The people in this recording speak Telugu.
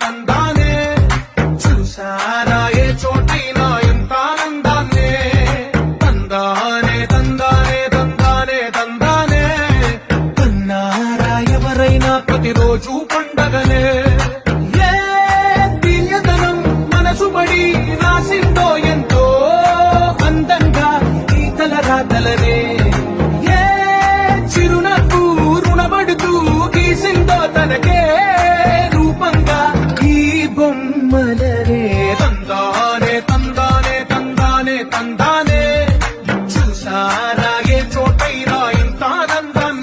తందానే చూసారా ఏ చోటైనా ఎంత ఆనందాన్నే తందానే తందానే తందానే తందానే అన్నారా ఎవరైనా ప్రతిరోజు పండగనే